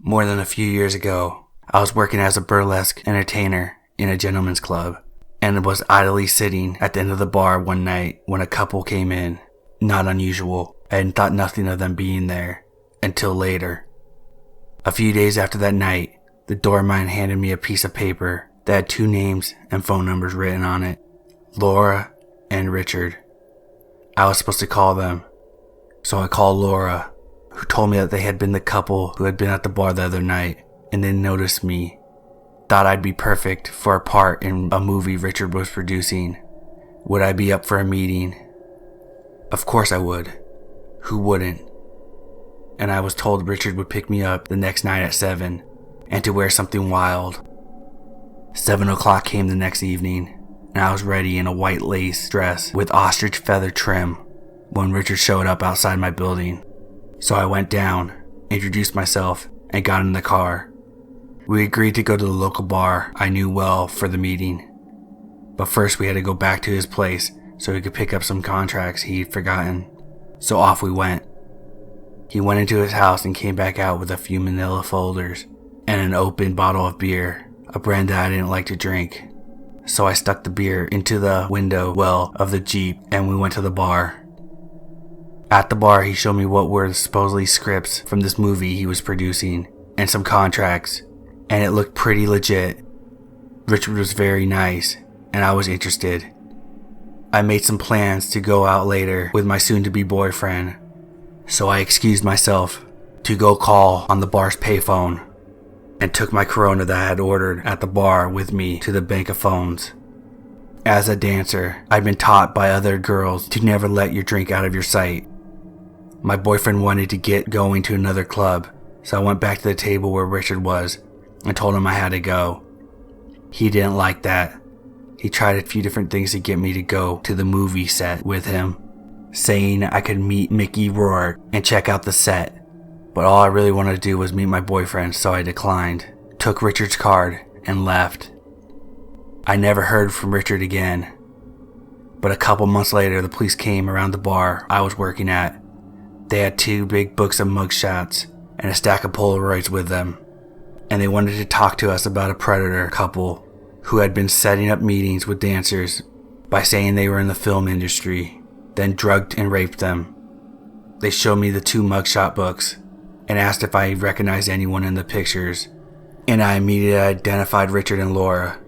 More than a few years ago, I was working as a burlesque entertainer in a gentleman's club, and was idly sitting at the end of the bar one night when a couple came in. Not unusual. I hadn't thought nothing of them being there until later. A few days after that night, the doorman handed me a piece of paper that had 2 names and phone numbers written on it. Laura and Richard. I was supposed to call them. So I called Laura, who told me that they had been the couple who had been at the bar the other night and then noticed me. Thought I'd be perfect for a part in a movie Richard was producing. Would I be up for a meeting? Of course I would. Who wouldn't? And I was told Richard would pick me up the next night at 7 and to wear something wild. 7 o'clock came the next evening, and I was ready in a white lace dress with ostrich feather trim when Richard showed up outside my building. So I went down, introduced myself, and got in the car. We agreed to go to the local bar I knew well for the meeting. But first we had to go back to his place so he could pick up some contracts he'd forgotten. So off we went. He went into his house and came back out with a few manila folders and an open bottle of beer, a brand that I didn't like to drink. So I stuck the beer into the window well of the Jeep and we went to the bar. At the bar, he showed me what were supposedly scripts from this movie he was producing and some contracts, and it looked pretty legit. Richard was very nice, and I was interested. I made some plans to go out later with my soon-to-be boyfriend, so I excused myself to go call on the bar's payphone and took my Corona that I had ordered at the bar with me to the bank of phones. As a dancer, I'd been taught by other girls to never let your drink out of your sight. My boyfriend wanted to get going to another club, so I went back to the table where Richard was and told him I had to go. He didn't like that. He tried a few different things to get me to go to the movie set with him, saying I could meet Mickey Rourke and check out the set. But all I really wanted to do was meet my boyfriend, so I declined, took Richard's card, and left. I never heard from Richard again. But a couple months later, the police came around the bar I was working at. They had 2 big books of mugshots and a stack of Polaroids with them, and they wanted to talk to us about a predator couple who had been setting up meetings with dancers by saying they were in the film industry, then drugged and raped them. They showed me the 2 mugshot books and asked if I recognized anyone in the pictures, and I immediately identified Richard and Laura.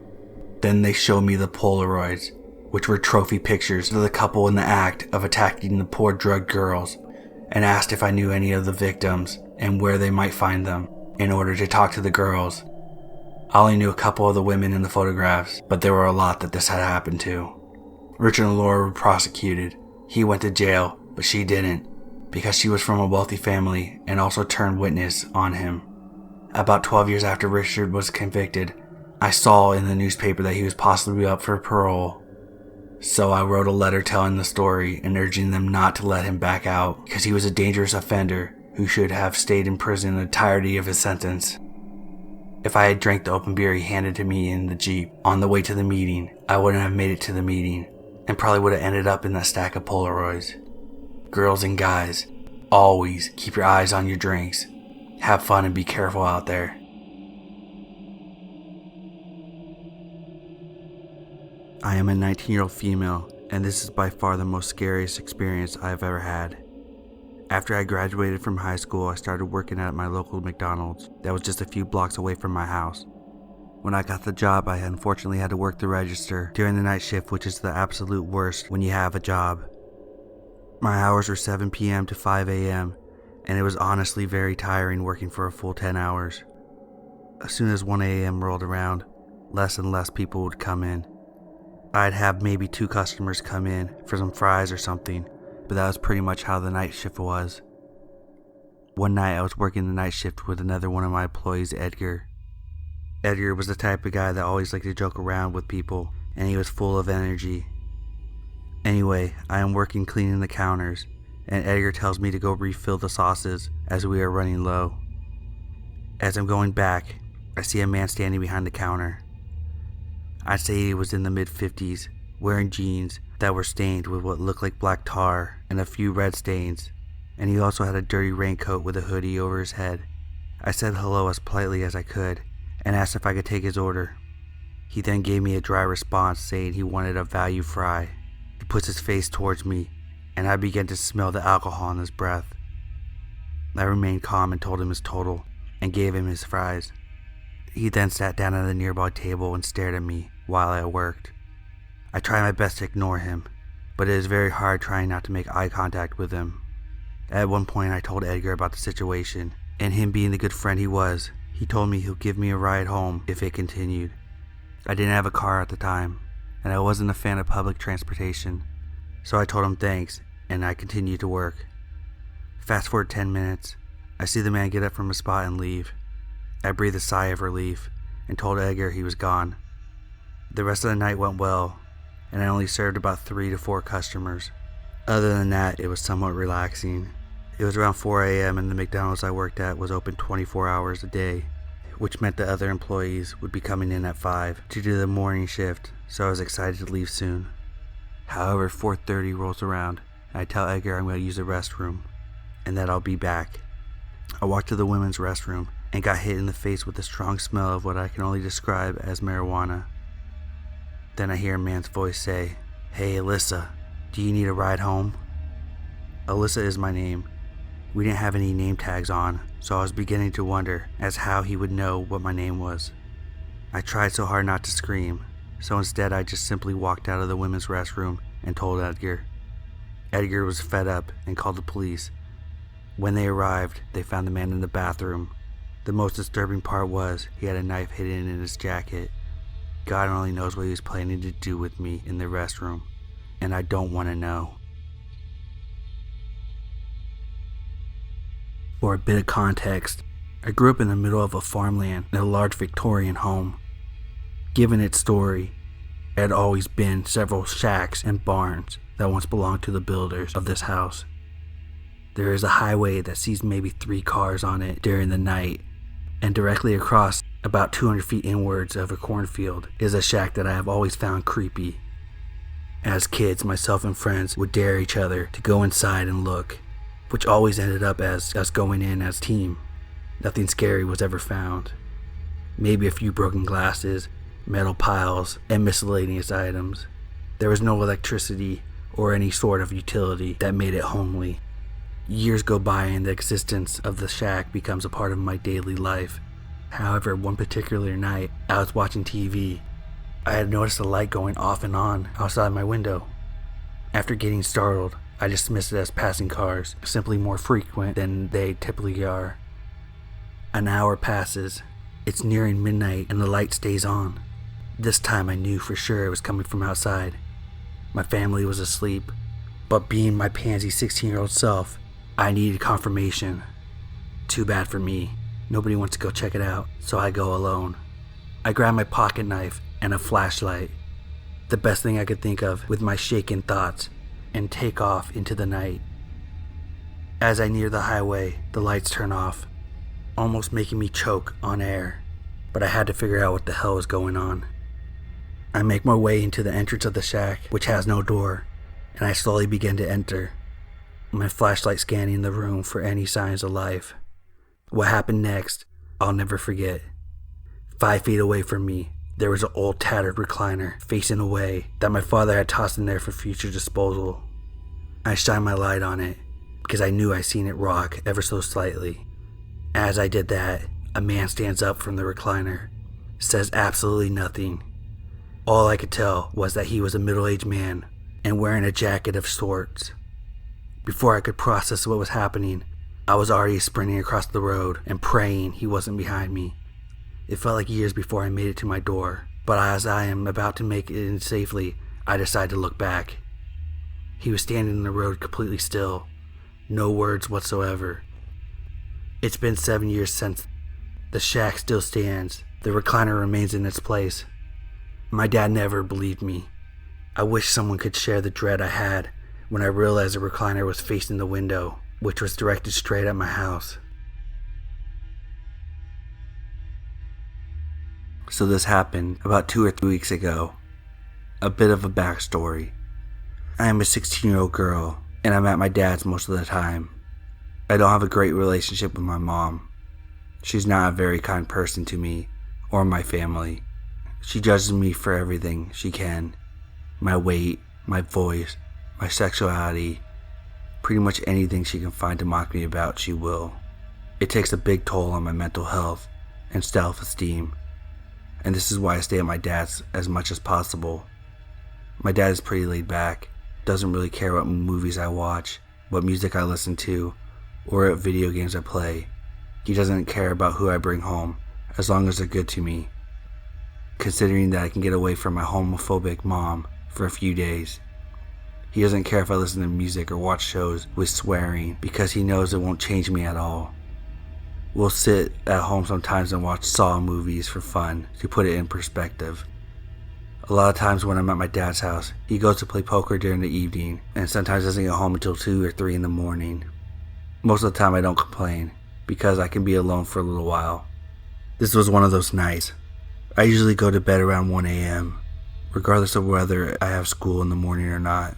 Then they showed me the Polaroids, which were trophy pictures of the couple in the act of attacking the poor drugged girls, and asked if I knew any of the victims and where they might find them in order to talk to the girls. I only knew a couple of the women in the photographs, but there were a lot that this had happened to. Richard and Laura were prosecuted. He went to jail, but she didn't, because she was from a wealthy family and also turned witness on him. About 12 years after Richard was convicted, I saw in the newspaper that he was possibly up for parole. So I wrote a letter telling the story and urging them not to let him back out because he was a dangerous offender who should have stayed in prison the entirety of his sentence. If I had drank the open beer he handed to me in the Jeep on the way to the meeting, I wouldn't have made it to the meeting and probably would have ended up in that stack of Polaroids. Girls and guys, always keep your eyes on your drinks. Have fun and be careful out there. I am a 19-year-old female, and this is by far the most scariest experience I have ever had. After I graduated from high school, I started working at my local McDonald's that was just a few blocks away from my house. When I got the job, I unfortunately had to work the register during the night shift, which is the absolute worst when you have a job. My hours were 7 p.m. to 5 a.m., and it was honestly very tiring working for a full 10 hours. As soon as 1 a.m. rolled around, less and less people would come in. I'd have maybe 2 customers come in for some fries or something, but that was pretty much how the night shift was. One night I was working the night shift with another one of my employees, Edgar. Edgar was the type of guy that always liked to joke around with people, and he was full of energy. Anyway, I am working cleaning the counters, and Edgar tells me to go refill the sauces as we are running low. As I'm going back, I see a man standing behind the counter. I'd say he was in the mid-50s, wearing jeans that were stained with what looked like black tar and a few red stains, and he also had a dirty raincoat with a hoodie over his head. I said hello as politely as I could and asked if I could take his order. He then gave me a dry response saying he wanted a value fry. He puts his face towards me and I began to smell the alcohol in his breath. I remained calm and told him his total and gave him his fries. He then sat down at a nearby table and stared at me while I worked. I tried my best to ignore him, but it is very hard trying not to make eye contact with him. At one point I told Edgar about the situation, and him being the good friend he was, he told me he'll give me a ride home if it continued. I didn't have a car at the time, and I wasn't a fan of public transportation, so I told him thanks, and I continued to work. Fast forward 10 minutes, I see the man get up from his spot and leave. I breathed a sigh of relief and told Edgar he was gone. The rest of the night went well, and I only served about 3 to 4 customers. Other than that, it was somewhat relaxing. It was around 4 a.m. and the McDonald's I worked at was open 24 hours a day, which meant the other employees would be coming in at 5 to do the morning shift, so I was excited to leave soon. However, 4:30 rolls around, and I tell Edgar I'm going to use the restroom, and that I'll be back. I walked to the women's restroom and got hit in the face with the strong smell of what I can only describe as marijuana. Then I hear a man's voice say, "Hey Alyssa, do you need a ride home?" Alyssa is my name. We didn't have any name tags on, so I was beginning to wonder as how he would know what my name was. I tried so hard not to scream, so instead I just simply walked out of the women's restroom and told Edgar. Edgar was fed up and called the police. When they arrived, they found the man in the bathroom. The most disturbing part was he had a knife hidden in his jacket. God only knows what he was planning to do with me in the restroom, and I don't want to know. For a bit of context, I grew up in the middle of a farmland in a large Victorian home. Given its story, there had always been several shacks and barns that once belonged to the builders of this house. There is a highway that sees maybe 3 cars on it during the night, and directly across, about 200 feet inwards of a cornfield, is a shack that I have always found creepy. As kids, myself and friends would dare each other to go inside and look, which always ended up as us going in as a team. Nothing scary was ever found. Maybe a few broken glasses, metal piles, and miscellaneous items. There was no electricity or any sort of utility that made it homely. Years go by and the existence of the shack becomes a part of my daily life. However, one particular night, I was watching TV. I had noticed a light going off and on outside my window. After getting startled, I dismissed it as passing cars, simply more frequent than they typically are. An hour passes. It's nearing midnight and the light stays on. This time I knew for sure it was coming from outside. My family was asleep, but being my pansy 16-year-old self, I needed confirmation. Too bad for me. Nobody wants to go check it out, so I go alone. I grab my pocket knife and a flashlight, the best thing I could think of with my shaken thoughts, and take off into the night. As I near the highway, the lights turn off, almost making me choke on air, but I had to figure out what the hell was going on. I make my way into the entrance of the shack, which has no door, and I slowly begin to enter, my flashlight scanning the room for any signs of life. What happened next, I'll never forget. 5 feet away from me, there was an old tattered recliner facing away that my father had tossed in there for future disposal. I shine my light on it because I knew I seen it rock ever so slightly. As I did that, a man stands up from the recliner, says absolutely nothing. All I could tell was that he was a middle-aged man and wearing a jacket of sorts. Before I could process what was happening, I was already sprinting across the road and praying he wasn't behind me. It felt like years before I made it to my door, but as I am about to make it in safely, I decide to look back. He was standing in the road completely still, no words whatsoever. It's been 7 years since. The shack still stands. The recliner remains in its place. My dad never believed me. I wish someone could share the dread I had when I realized the recliner was facing the window, which was directed straight at my house. So this happened about 2 or 3 weeks ago. A bit of a backstory. I am a 16-year-old girl, and I'm at my dad's most of the time. I don't have a great relationship with my mom. She's not a very kind person to me or my family. She judges me for everything she can. My weight, my voice, my sexuality. Pretty much anything she can find to mock me about, she will. It takes a big toll on my mental health and self-esteem. And this is why I stay at my dad's as much as possible. My dad is pretty laid back, doesn't really care what movies I watch, what music I listen to, or what video games I play. He doesn't care about who I bring home, as long as they're good to me. Considering that I can get away from my homophobic mom for a few days. He doesn't care if I listen to music or watch shows with swearing, because he knows it won't change me at all. We'll sit at home sometimes and watch Saw movies for fun, to put it in perspective. A lot of times when I'm at my dad's house, he goes to play poker during the evening, and sometimes doesn't get home until 2 or 3 in the morning. Most of the time I don't complain, because I can be alone for a little while. This was one of those nights. I usually go to bed around 1 a.m., regardless of whether I have school in the morning or not.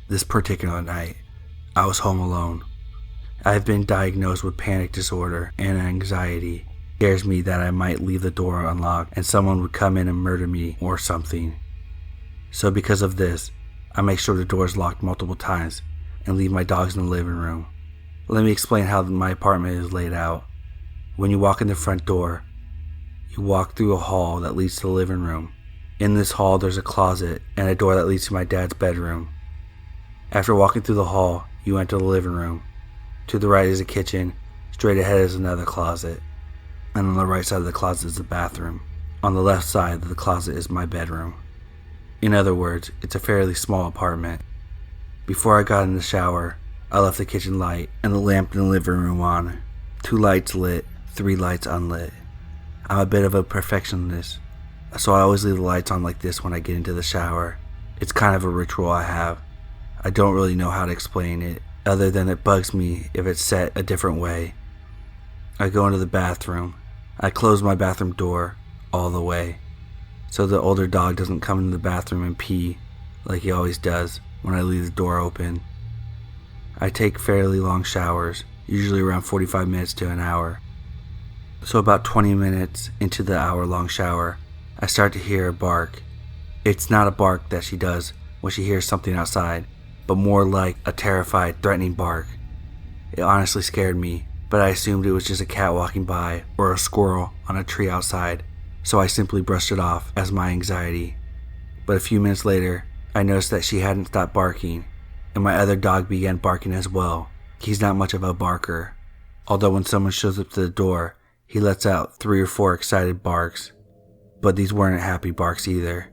This particular night, I was home alone. I have been diagnosed with panic disorder and anxiety. It scares me that I might leave the door unlocked and someone would come in and murder me or something. So because of this, I make sure the door is locked multiple times and leave my dogs in the living room. Let me explain how my apartment is laid out. When you walk in the front door, you walk through a hall that leads to the living room. In this hall, there's a closet and a door that leads to my dad's bedroom. After walking through the hall, you enter the living room. To the right is a kitchen, straight ahead is another closet, and on the right side of the closet is the bathroom. On the left side of the closet is my bedroom. In other words, it's a fairly small apartment. Before I got in the shower, I left the kitchen light and the lamp in the living room on. 2 lights lit, 3 lights unlit. I'm a bit of a perfectionist, so I always leave the lights on like this when I get into the shower. It's kind of a ritual I have. I don't really know how to explain it, other than it bugs me if it's set a different way. I go into the bathroom. I close my bathroom door all the way, so the older dog doesn't come into the bathroom and pee like he always does when I leave the door open. I take fairly long showers, usually around 45 minutes to an hour. So about 20 minutes into the hour-long shower, I start to hear a bark. It's not a bark that she does when she hears something outside, but more like a terrified, threatening bark. It honestly scared me, but I assumed it was just a cat walking by or a squirrel on a tree outside, so I simply brushed it off as my anxiety. But a few minutes later, I noticed that she hadn't stopped barking, and my other dog began barking as well. He's not much of a barker, although when someone shows up to the door, he lets out 3 or 4 excited barks. But these weren't happy barks either.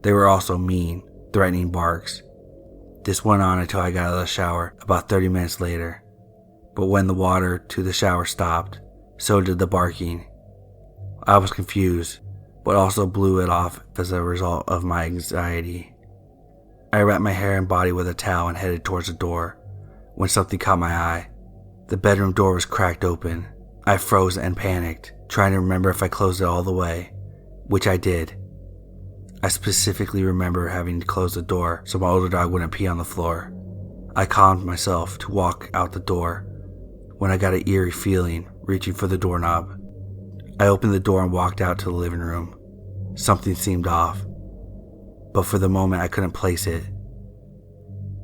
They were also mean, threatening barks. This went on until I got out of the shower about 30 minutes later. But when the water to the shower stopped, so did the barking. I was confused, but also blew it off as a result of my anxiety. I wrapped my hair and body with a towel and headed towards the door, when something caught my eye. The bedroom door was cracked open. I froze and panicked, trying to remember if I closed it all the way, which I did. I specifically remember having to close the door so my older dog wouldn't pee on the floor. I calmed myself to walk out the door when I got an eerie feeling reaching for the doorknob. I opened the door and walked out to the living room. Something seemed off, but for the moment I couldn't place it.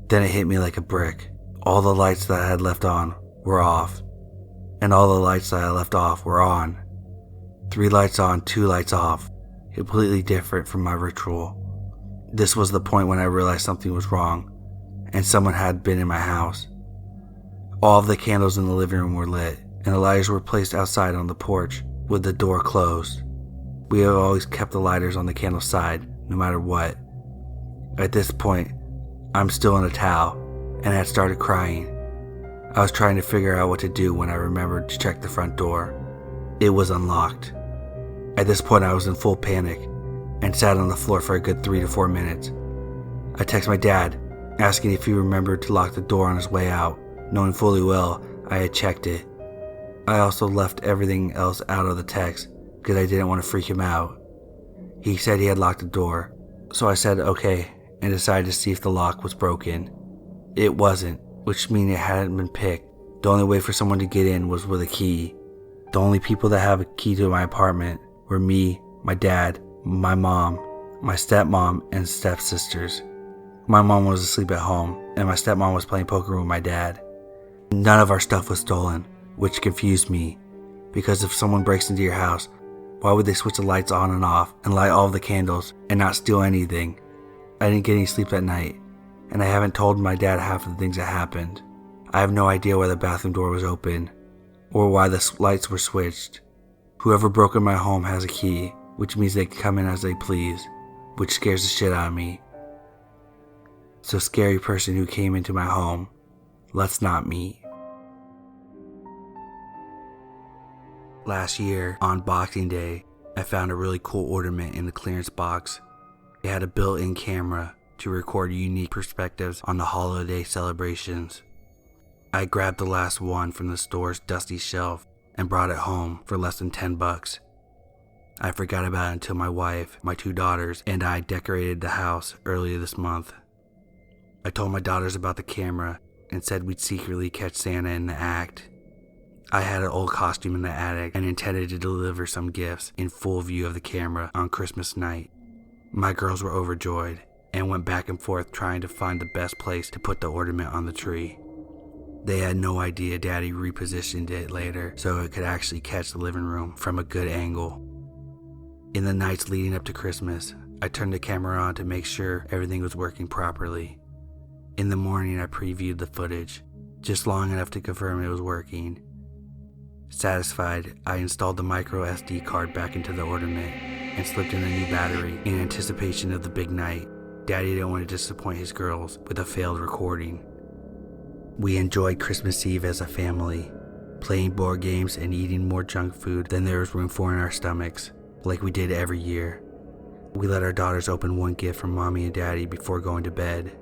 Then it hit me like a brick. All the lights that I had left on were off, and all the lights that I left off were on. 3 lights on, 2 lights off. Completely different from my ritual. This was the point when I realized something was wrong, and someone had been in my house. All of the candles in the living room were lit, and the lighters were placed outside on the porch with the door closed. We have always kept the lighters on the candle side, no matter what. At this point, I'm still in a towel, and had started crying. I was trying to figure out what to do when I remembered to check the front door. It was unlocked. At this point, I was in full panic and sat on the floor for a good 3 to 4 minutes. I texted my dad, asking if he remembered to lock the door on his way out, knowing fully well I had checked it. I also left everything else out of the text because I didn't want to freak him out. He said he had locked the door, so I said okay and decided to see if the lock was broken. It wasn't, which means it hadn't been picked. The only way for someone to get in was with a key. The only people that have a key to my apartment were me, my dad, my mom, my stepmom, and stepsisters. My mom was asleep at home, and my stepmom was playing poker with my dad. None of our stuff was stolen, which confused me, because if someone breaks into your house, why would they switch the lights on and off and light all of the candles and not steal anything? I didn't get any sleep that night, and I haven't told my dad half of the things that happened. I have no idea why the bathroom door was open, or why the lights were switched. Whoever broke in my home has a key, which means they can come in as they please, which scares the shit out of me. So scary person who came into my home, let's not meet. Last year, on Boxing Day, I found a really cool ornament in the clearance box. It had a built-in camera to record unique perspectives on the holiday celebrations. I grabbed the last one from the store's dusty shelf and brought it home for less than $10. I forgot about it until my wife, my 2 daughters, and I decorated the house earlier this month. I told my daughters about the camera and said we'd secretly catch Santa in the act. I had an old costume in the attic and intended to deliver some gifts in full view of the camera on Christmas night. My girls were overjoyed and went back and forth trying to find the best place to put the ornament on the tree. They had no idea Daddy repositioned it later so it could actually catch the living room from a good angle. In the nights leading up to Christmas, I turned the camera on to make sure everything was working properly. In the morning, I previewed the footage, just long enough to confirm it was working. Satisfied, I installed the micro SD card back into the ornament and slipped in a new battery in anticipation of the big night. Daddy didn't want to disappoint his girls with a failed recording. We enjoyed Christmas Eve as a family, playing board games and eating more junk food than there was room for in our stomachs, like we did every year. We let our daughters open one gift from Mommy and Daddy before going to bed.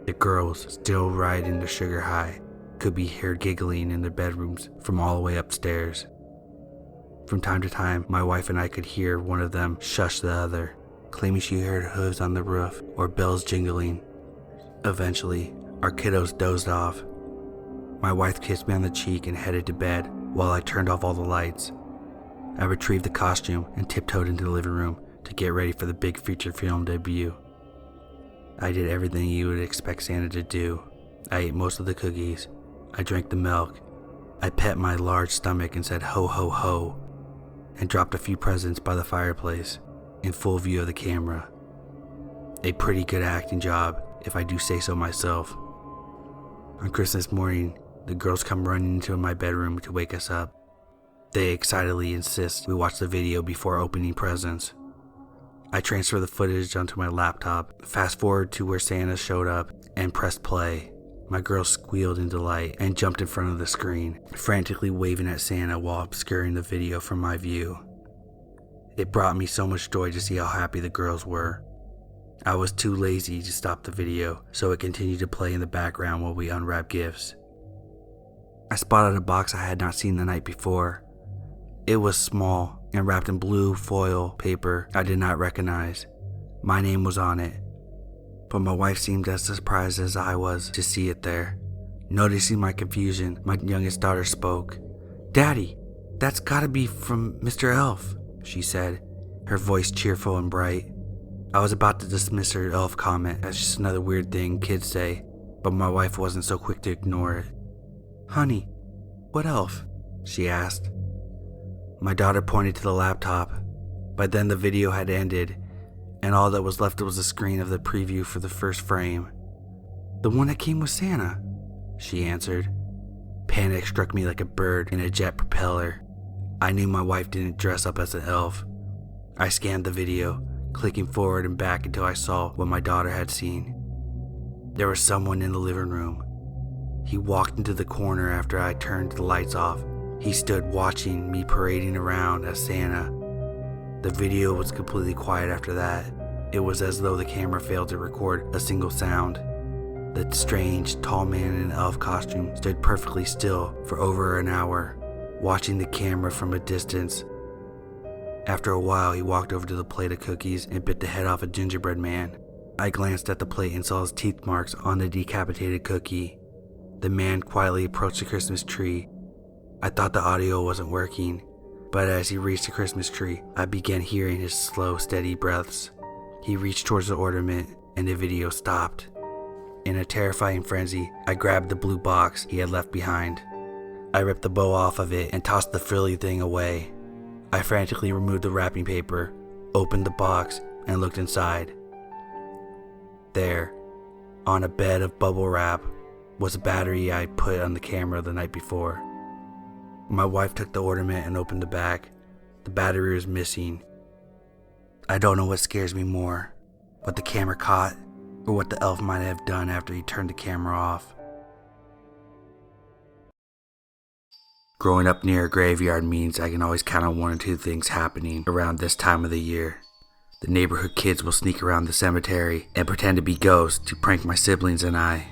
The girls, still riding the sugar high, could be heard giggling in their bedrooms from all the way upstairs. From time to time, my wife and I could hear one of them shush the other, claiming she heard hooves on the roof or bells jingling. Eventually, our kiddos dozed off. My wife kissed me on the cheek and headed to bed while I turned off all the lights. I retrieved the costume and tiptoed into the living room to get ready for the big feature film debut. I did everything you would expect Santa to do. I ate most of the cookies. I drank the milk. I pet my large stomach and said ho ho ho, and dropped a few presents by the fireplace in full view of the camera. A pretty good acting job, if I do say so myself. On Christmas morning, the girls come running into my bedroom to wake us up. They excitedly insist we watch the video before opening presents. I transfer the footage onto my laptop, fast forward to where Santa showed up, and pressed play. My girls squealed in delight and jumped in front of the screen, frantically waving at Santa while obscuring the video from my view. It brought me so much joy to see how happy the girls were. I was too lazy to stop the video, so it continued to play in the background while we unwrapped gifts. I spotted a box I had not seen the night before. It was small and wrapped in blue foil paper I did not recognize. My name was on it, but my wife seemed as surprised as I was to see it there. Noticing my confusion, my youngest daughter spoke. "Daddy, that's gotta be from Mr. Elf," she said, her voice cheerful and bright. I was about to dismiss her elf comment as just another weird thing kids say, but my wife wasn't so quick to ignore it. "Honey, what elf?" she asked. My daughter pointed to the laptop. By then the video had ended, and all that was left was a screen of the preview for the first frame. "The one that came with Santa," she answered. Panic struck me like a bird in a jet propeller. I knew my wife didn't dress up as an elf. I scanned the video, clicking forward and back until I saw what my daughter had seen. There was someone in the living room. He walked into the corner after I turned the lights off. He stood watching me parading around as Santa. The video was completely quiet after that. It was as though the camera failed to record a single sound. The strange, tall man in an elf costume stood perfectly still for over an hour, watching the camera from a distance. After a while, he walked over to the plate of cookies and bit the head off a gingerbread man. I glanced at the plate and saw his teeth marks on the decapitated cookie. The man quietly approached the Christmas tree. I thought the audio wasn't working, but as he reached the Christmas tree, I began hearing his slow, steady breaths. He reached towards the ornament, and the video stopped. In a terrifying frenzy, I grabbed the blue box he had left behind. I ripped the bow off of it and tossed the frilly thing away. I frantically removed the wrapping paper, opened the box, and looked inside. There, on a bed of bubble wrap, was a battery I put on the camera the night before. My wife took the ornament and opened the back. The battery was missing. I don't know what scares me more, what the camera caught, or what the elf might have done after he turned the camera off. Growing up near a graveyard means I can always count on one or two things happening around this time of the year. The neighborhood kids will sneak around the cemetery and pretend to be ghosts to prank my siblings and I.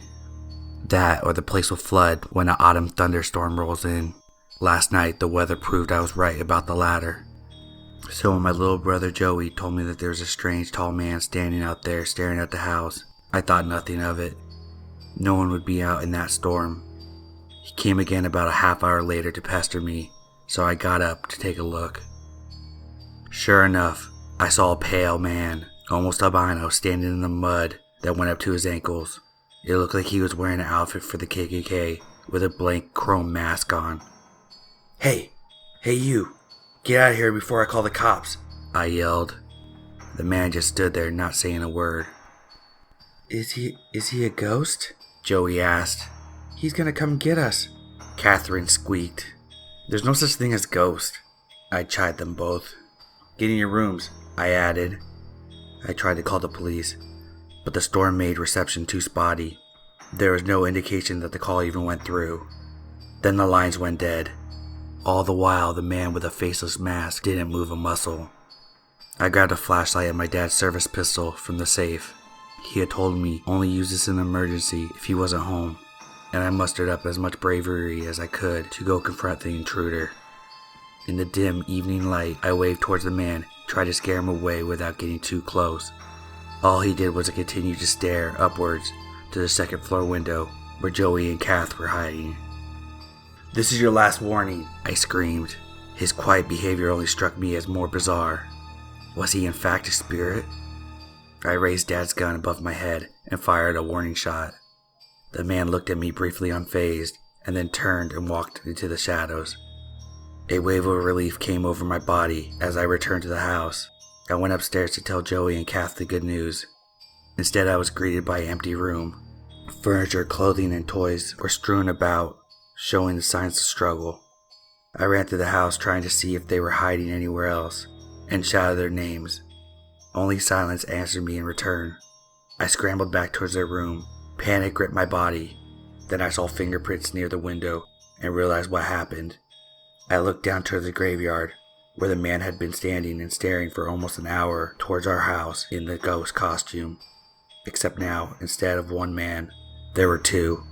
That or the place will flood when an autumn thunderstorm rolls in. Last night the weather proved I was right about the latter. So when my little brother Joey told me that there was a strange tall man standing out there staring at the house, I thought nothing of it. No one would be out in that storm. He came again about a half hour later to pester me, so I got up to take a look. Sure enough, I saw a pale man, almost albino, standing in the mud that went up to his ankles. It looked like he was wearing an outfit for the KKK with a blank chrome mask on. Hey you, get out of here before I call the cops, I yelled. The man just stood there not saying a word. Is he a ghost? Joey asked. He's gonna come get us, Catherine squeaked. There's no such thing as ghost, I chided them both. Get in your rooms, I added. I tried to call the police, but the storm made reception too spotty. There was no indication that the call even went through. Then the lines went dead. All the while, the man with a faceless mask didn't move a muscle. I grabbed a flashlight and my dad's service pistol from the safe. He had told me only use this in an emergency if he wasn't home, and I mustered up as much bravery as I could to go confront the intruder. In the dim evening light, I waved towards the man, tried to scare him away without getting too close. All he did was continue to stare upwards to the second floor window where Joey and Kath were hiding. This is your last warning, I screamed. His quiet behavior only struck me as more bizarre. Was he in fact a spirit? I raised Dad's gun above my head and fired a warning shot. The man looked at me briefly unfazed and then turned and walked into the shadows. A wave of relief came over my body as I returned to the house. I went upstairs to tell Joey and Kath the good news. Instead, I was greeted by an empty room. Furniture, clothing, and toys were strewn about, showing the signs of struggle. I ran through the house trying to see if they were hiding anywhere else, and shouted their names. Only silence answered me in return. I scrambled back towards their room. Panic gripped my body. Then I saw fingerprints near the window and realized what happened. I looked down toward the graveyard, where the man had been standing and staring for almost an hour towards our house in the ghost costume. Except now, instead of one man, there were two.